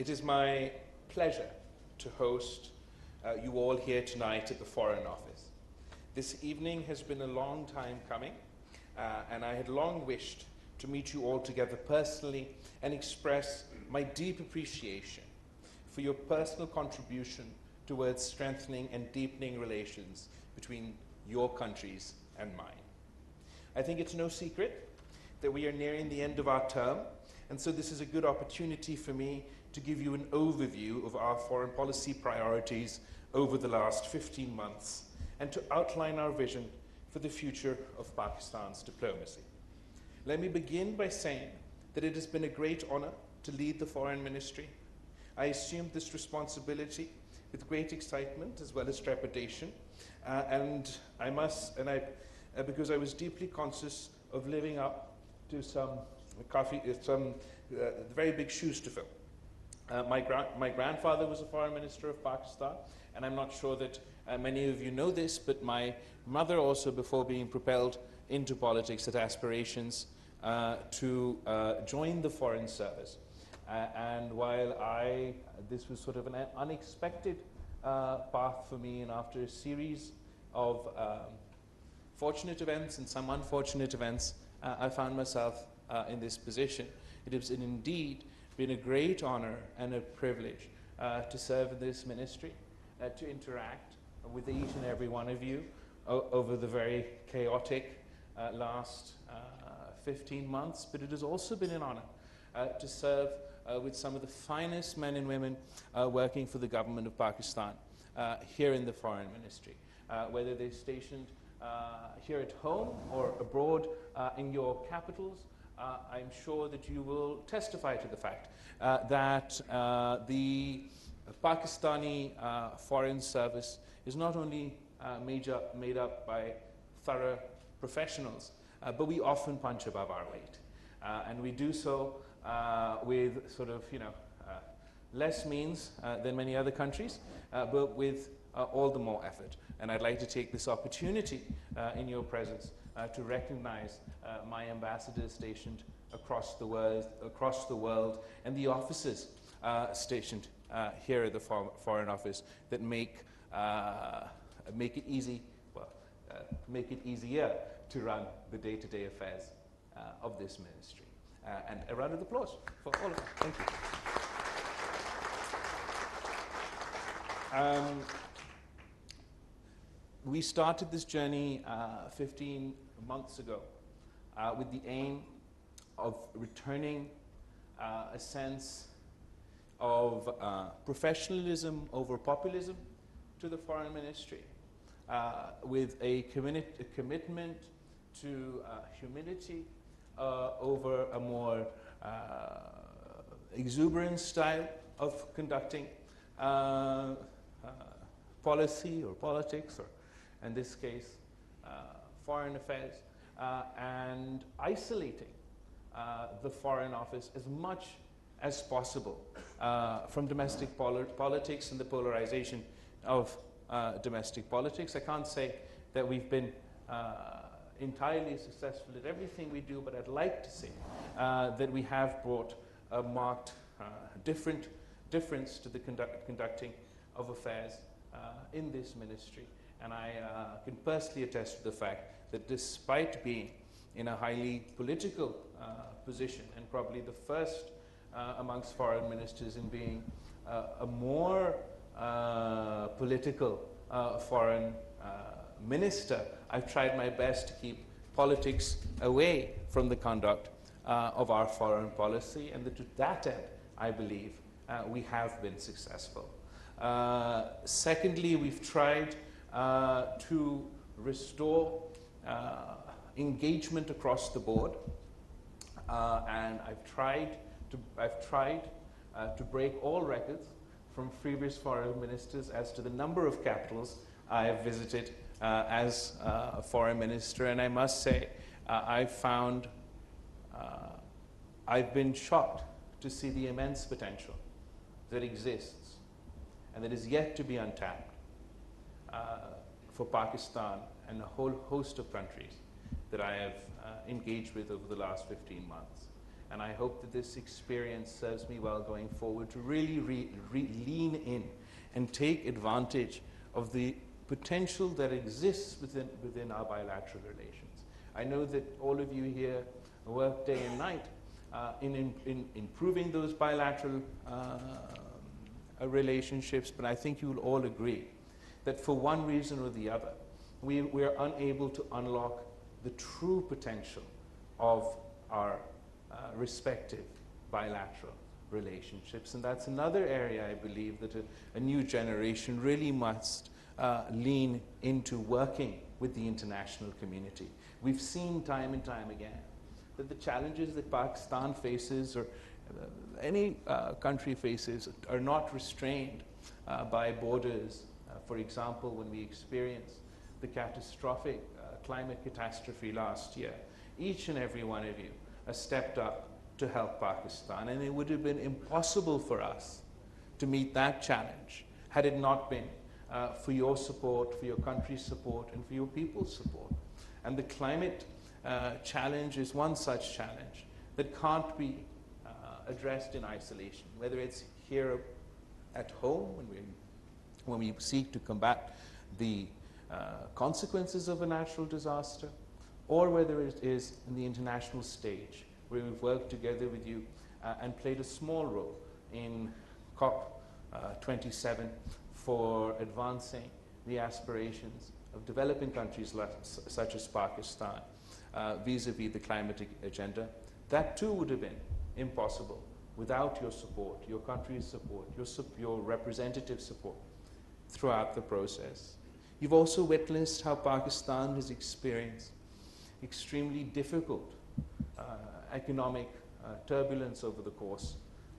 It is my pleasure to host you all here tonight at the Foreign Office. This evening has been a long time coming, and I had long wished to meet you all together personally and express my deep appreciation for your personal contribution towards strengthening and deepening relations between your countries and mine. I think it's no secret that we are nearing the end of our term, and so this is a good opportunity for me to give you an overview of our foreign policy priorities over the last 15 months and to outline our vision for the future of Pakistan's diplomacy. Let me begin by saying that it has been a great honor to lead the Foreign Ministry. I assumed this responsibility with great excitement as well as trepidation, because I was deeply conscious of living up to some very big shoes to fill. My grandfather was a Foreign Minister of Pakistan, and I'm not sure that many of you know this, but my mother also, before being propelled into politics, had aspirations to join the Foreign Service. And while this was sort of an unexpected path for me, and after a series of fortunate events and some unfortunate events, I found myself in this position. It has indeed been a great honor and a privilege to serve in this ministry, to interact with each and every one of you over the very chaotic last 15 months, but it has also been an honor to serve with some of the finest men and women working for the government of Pakistan here in the Foreign Ministry, whether they're stationed here at home or abroad in your capitals. I'm sure that you will testify to the fact that the Pakistani Foreign Service is not only made up by thorough professionals, but we often punch above our weight. And we do so with sort of, less means than many other countries, but with all the more effort. And I'd like to take this opportunity in your presence to recognize my ambassadors stationed across the world, and the officers stationed here at the Foreign Office that make it easier to run the day-to-day affairs of this ministry. And a round of applause for all of them. Thank you. We started this journey 15 months ago with the aim of returning a sense of professionalism over populism to the Foreign Ministry, with a commitment to humility over a more exuberant style of conducting policy or politics, or in this case, foreign affairs, and isolating the Foreign Office as much as possible from domestic politics and the polarization of domestic politics. I can't say that we've been entirely successful at everything we do, but I'd like to say that we have brought a marked difference to the conducting of affairs in this ministry. And I can personally attest to the fact that despite being in a highly political position, and probably the first amongst foreign ministers in being a more political foreign minister, I've tried my best to keep politics away from the conduct of our foreign policy, and to that end, I believe, we have been successful. Secondly, we've tried to restore engagement across the board, and I've tried to break all records from previous foreign ministers as to the number of capitals I have visited as a foreign minister, and I must say I've been shocked to see the immense potential that exists and that is yet to be untapped for Pakistan and a whole host of countries that I have engaged with over the last 15 months. And I hope that this experience serves me well going forward to really lean in and take advantage of the potential that exists within our bilateral relations. I know that all of you here work day and night in improving those bilateral relationships, but I think you will all agree that for one reason or the other, we are unable to unlock the true potential of our respective bilateral relationships. And that's another area I believe that a new generation really must lean into working with the international community. We've seen time and time again that the challenges that Pakistan faces, or any country faces, are not restrained by borders. For example, when we experienced the catastrophic climate catastrophe last year, each and every one of you stepped up to help Pakistan, and it would have been impossible for us to meet that challenge had it not been for your support, for your country's support, and for your people's support. And the climate challenge is one such challenge that can't be addressed in isolation, whether it's here at home when we seek to combat the consequences of a natural disaster, or whether it is in the international stage, where we've worked together with you and played a small role in COP27 for advancing the aspirations of developing countries such as Pakistan vis-a-vis the climate agenda. That too would have been impossible without your support, your country's support, your representative support throughout the process. You've also witnessed how Pakistan has experienced extremely difficult economic turbulence over the course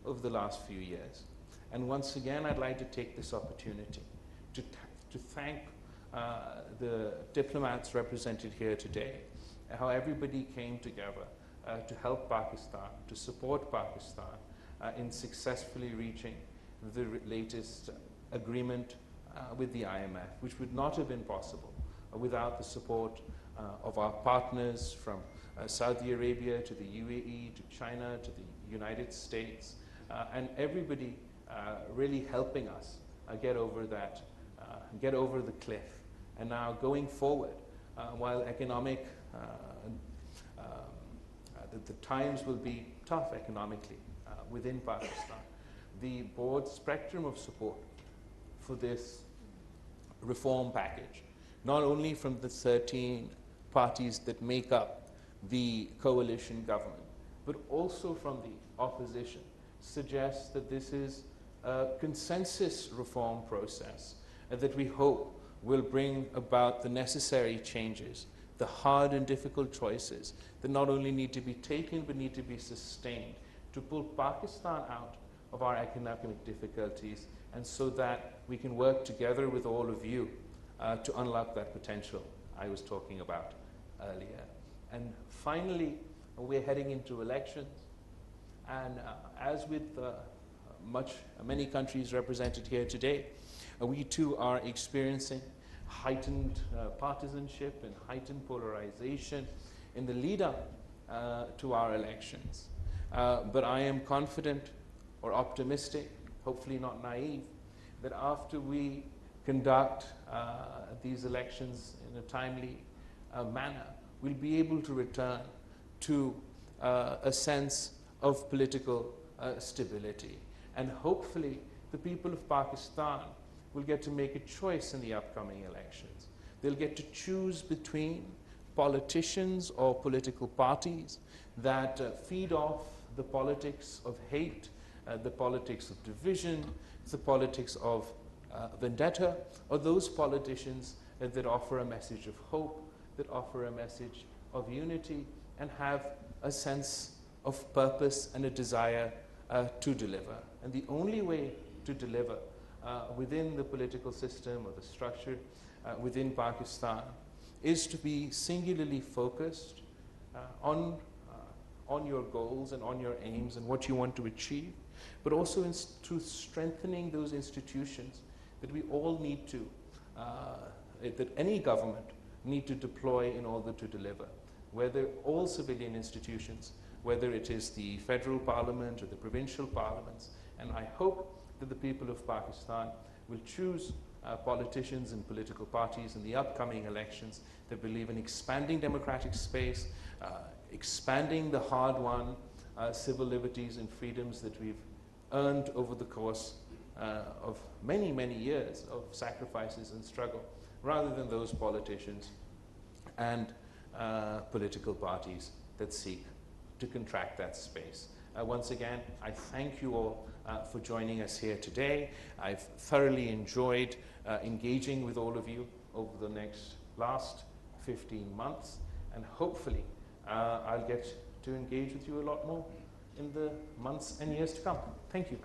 of the last few years. And once again, I'd like to take this opportunity to thank the diplomats represented here today, how everybody came together to help Pakistan, to support Pakistan in successfully reaching the latest agreement with the IMF, which would not have been possible without the support of our partners from Saudi Arabia to the UAE to China to the United States, and everybody really helping us get over the cliff. And now going forward, while economic, the times will be tough economically within Pakistan, the broad spectrum of support for this reform package, not only from the 13 parties that make up the coalition government, but also from the opposition, suggests that this is a consensus reform process that we hope will bring about the necessary changes, the hard and difficult choices that not only need to be taken but need to be sustained to pull Pakistan out of our economic difficulties, and so that we can work together with all of you to unlock that potential I was talking about earlier. And finally, we're heading into elections, and as with many countries represented here today, we too are experiencing heightened partisanship and heightened polarization in the lead up to our elections. But I am confident or optimistic, hopefully not naive, that after we conduct these elections in a timely manner, we'll be able to return to a sense of political stability. And hopefully the people of Pakistan will get to make a choice in the upcoming elections. They'll get to choose between politicians or political parties that feed off the politics of hate, the politics of division, the politics of vendetta, or those politicians that offer a message of hope, that offer a message of unity, and have a sense of purpose and a desire to deliver. And the only way to deliver within the political system or the structure within Pakistan is to be singularly focused on your goals and on your aims and what you want to achieve, but also to strengthening those institutions that we all need to, that any government need to deploy in order to deliver, whether all civilian institutions whether it is the federal parliament or the provincial parliaments. And I hope that the people of Pakistan will choose politicians and political parties in the upcoming elections that believe in expanding democratic space, expanding the hard-won civil liberties and freedoms that we've earned over the course of many, many years of sacrifices and struggle, rather than those politicians and political parties that seek to contract that space. Once again, I thank you all for joining us here today. I've thoroughly enjoyed engaging with all of you over the last 15 months, and hopefully I'll get to engage with you a lot more in the months and years to come. Thank you.